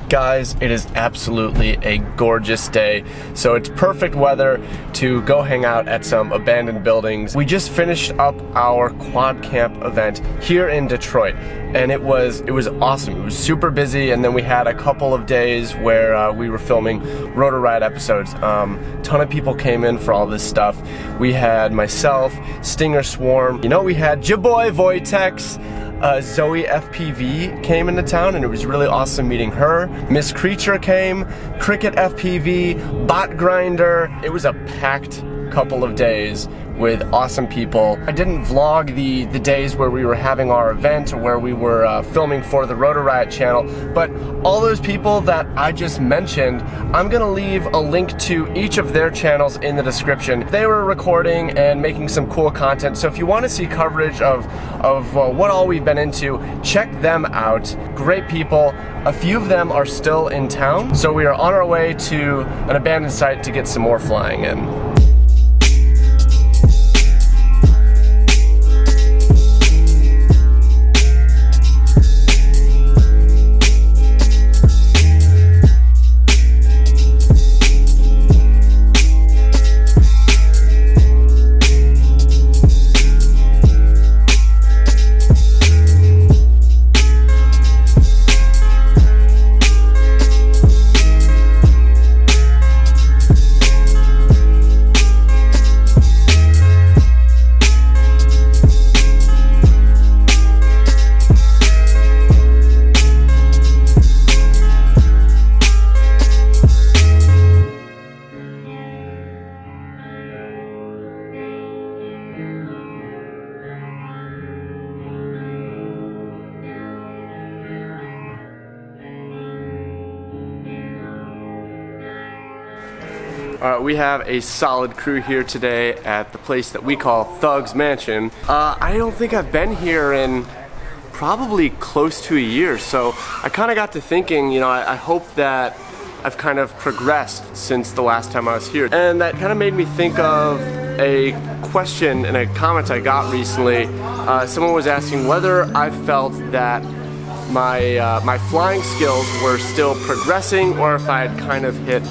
Guys, it is absolutely a gorgeous day, so it's perfect weather to go hang out at some abandoned buildings. We just finished up our quad camp event here in Detroit, and it was awesome. It was super busy, and then we had a couple of days where we were filming Rotor Ride episodes. Ton of people came in for all this stuff. We had myself, Stinger Swarm, we had ya boy Voitex, Zoe FPV came into town, and it was really awesome meeting her. Miss Creature came, Cricket FPV, Bot Grinder. It was a packed couple of days with awesome people. I didn't vlog the days where we were having our event or where we were filming for the Rotor Riot channel, but all those people that I just mentioned, I'm gonna leave a link to each of their channels in the description. They were recording and making some cool content, so if you want to see coverage of what all we've been into, check them out. Great people. A few of them are still in town, so we are on our way to an abandoned site to get some more flying in. We have a solid crew here today at the place that we call Thug's Mansion. I don't think I've been here in probably close to a year, so I kind of got to thinking, I hope that I've kind of progressed since the last time I was here. And that kind of made me think of a question and a comment I got recently. Someone was asking whether I felt that my flying skills were still progressing or if I had kind of hit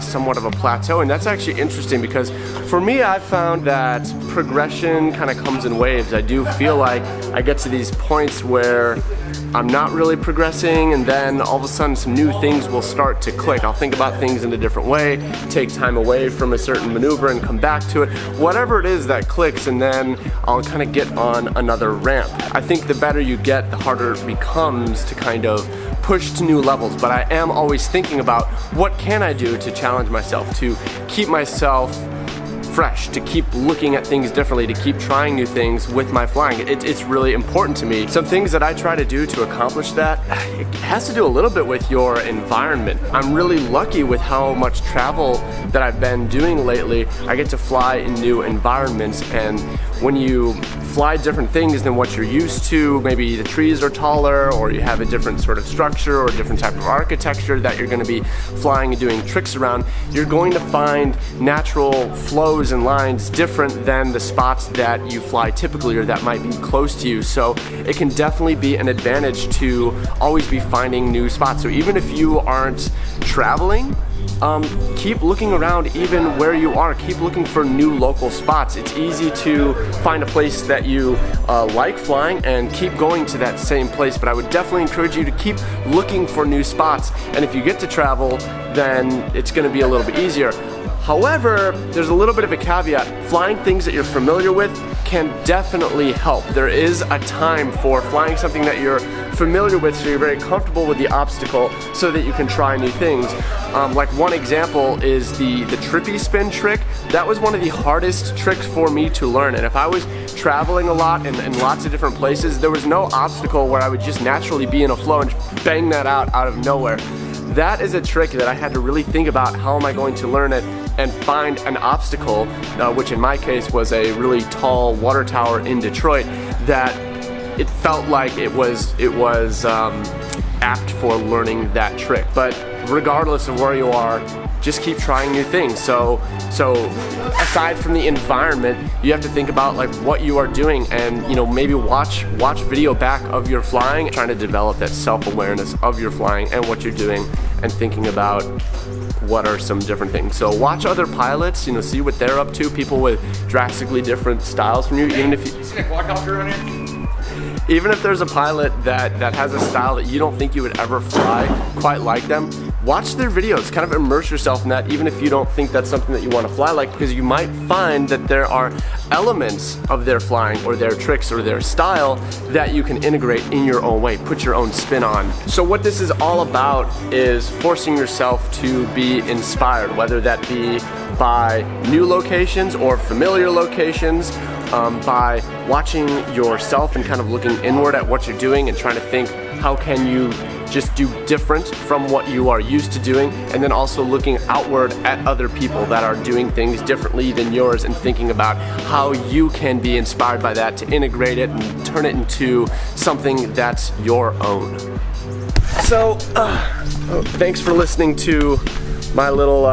somewhat of a plateau. And that's actually interesting because for me, I've found that progression kind of comes in waves. I do feel like I get to these points where I'm not really progressing, and then all of a sudden some new things will start to click. I'll think about things in a different way, take time away from a certain maneuver and come back to it. Whatever it is that clicks, and then I'll kind of get on another ramp. I think the better you get, the harder it becomes to kind of push to new levels, but I am always thinking about what can I do to challenge myself, to keep myself fresh, to keep looking at things differently, to keep trying new things with my flying. It's really important to me. Some things that I try to do to accomplish that, it has to do a little bit with your environment. I'm really lucky with how much travel that I've been doing lately. I get to fly in new environments, and when you fly different things than what you're used to, maybe the trees are taller, or you have a different sort of structure or a different type of architecture that you're going to be flying and doing tricks around, you're going to find natural flows and lines different than the spots that you fly typically or that might be close to you. So it can definitely be an advantage to always be finding new spots. So even if you aren't traveling, keep looking around even where you are. Keep looking for new local spots. It's easy to find a place that you like flying and keep going to that same place, but I would definitely encourage you to keep looking for new spots, and if you get to travel, then it's going to be a little bit easier. However, there's a little bit of a caveat. Flying things that you're familiar with can definitely help. There is a time for flying something that you're familiar with, so you're very comfortable with the obstacle so that you can try new things. Like one example is the trippy spin trick. That was one of the hardest tricks for me to learn, and if I was traveling a lot in lots of different places, there was no obstacle where I would just naturally be in a flow and just bang that out of nowhere. That is a trick that I had to really think about, how am I going to learn it, and find an obstacle, which in my case was a really tall water tower in Detroit, that it felt like it was apt for learning that trick. But regardless of where you are, just keep trying new things. So aside from the environment, you have to think about like what you are doing, and you know, maybe watch video back of your flying, trying to develop that self-awareness of your flying and what you're doing, and thinking about what are some different things. So watch other pilots, you know, see what they're up to, people with drastically different styles from you. Even if you see a quadcopter around here? Even if there's a pilot that has a style that you don't think you would ever fly quite like them, watch their videos, kind of immerse yourself in that, even if you don't think that's something that you want to fly like, because you might find that there are elements of their flying or their tricks or their style that you can integrate in your own way, put your own spin on. So what this is all about is forcing yourself to be inspired, whether that be by new locations or familiar locations, by watching yourself and kind of looking inward at what you're doing and trying to think, how can you just do different from what you are used to doing, and then also looking outward at other people that are doing things differently than yours and thinking about how you can be inspired by that to integrate it and turn it into something that's your own. So, thanks for listening to my little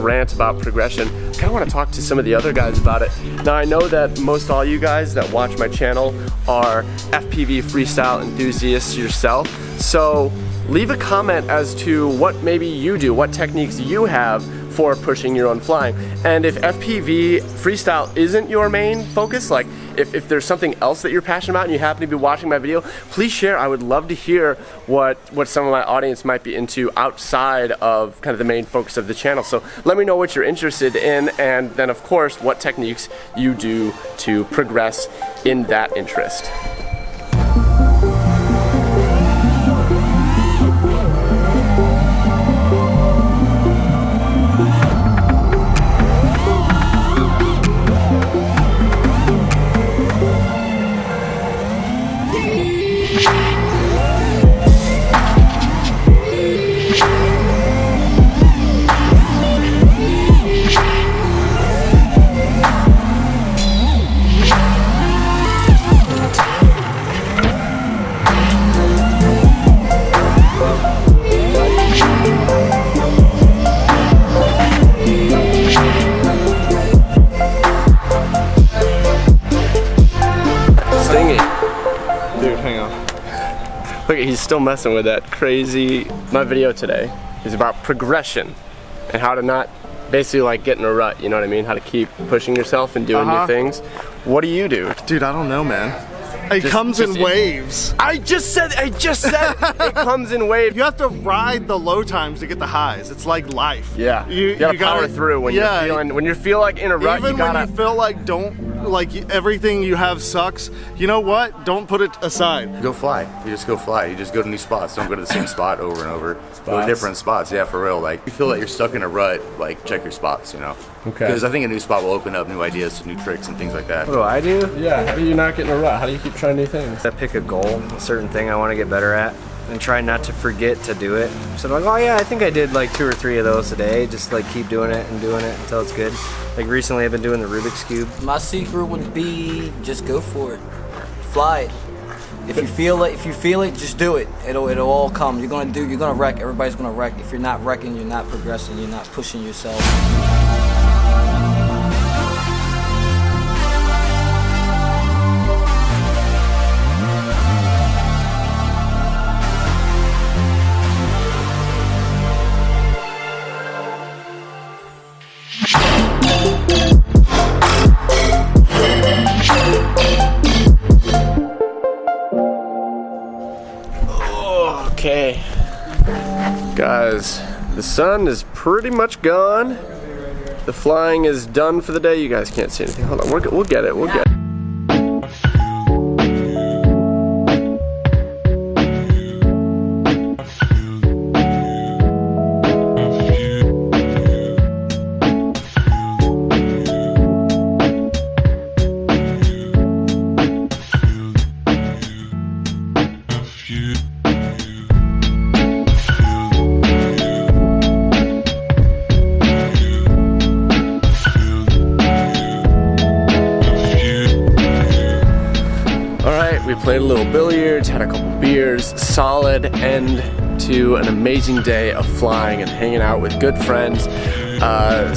rant about progression. I kind of want to talk to some of the other guys about it. Now, I know that most all you guys that watch my channel are FPV freestyle enthusiasts yourself, so leave a comment as to what maybe you do, what techniques you have for pushing your own flying. And if FPV freestyle isn't your main focus, like if there's something else that you're passionate about and you happen to be watching my video, please share. I would love to hear what some of my audience might be into outside of kind of the main focus of the channel. So let me know what you're interested in, and then of course what techniques you do to progress in that interest. Look, he's still messing with that crazy. My video today is about progression and how to not basically like get in a rut, you know what I mean? How to keep pushing yourself and doing new things. What do you do? Dude, I don't know, man. It comes in waves. I just said it comes in waves. You have to ride the low times to get the highs. It's like life. Yeah. You gotta power through when you're feeling, when you feel like in a rut. Even when you feel like everything you have sucks, you know what? Don't put it aside. Go fly. You just go fly. You just go to new spots. Don't go to the same spot over and over. Go to different spots. Yeah, for real. Like, if you feel like you're stuck in a rut, like, check your spots, you know? Okay. Because I think a new spot will open up new ideas, new tricks, and things like that. What do I do? Yeah, how do you not get in a rut? How do you keep trying new things? I pick a goal, a certain thing I want to get better at, and try not to forget to do it. So I'm like, oh yeah, I think I did like 2 or 3 of those today. Just like keep doing it and doing it until it's good. Like recently I've been doing the Rubik's Cube. My secret would be just go for it. Fly it. If you feel it, just do it. It'll all come. You're gonna wreck. Everybody's gonna wreck. If you're not wrecking, you're not progressing, you're not pushing yourself. Okay, guys, the sun is pretty much gone. The flying is done for the day. You guys can't see anything. Hold on, we'll get it. We'll get it. played a little billiards, had a couple beers. Solid end to an amazing day of flying and hanging out with good friends.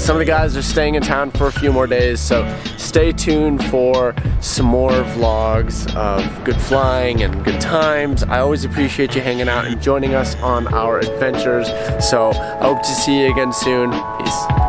Some of the guys are staying in town for a few more days, so stay tuned for some more vlogs of good flying and good times. I always appreciate you hanging out and joining us on our adventures, so I hope to see you again soon. Peace.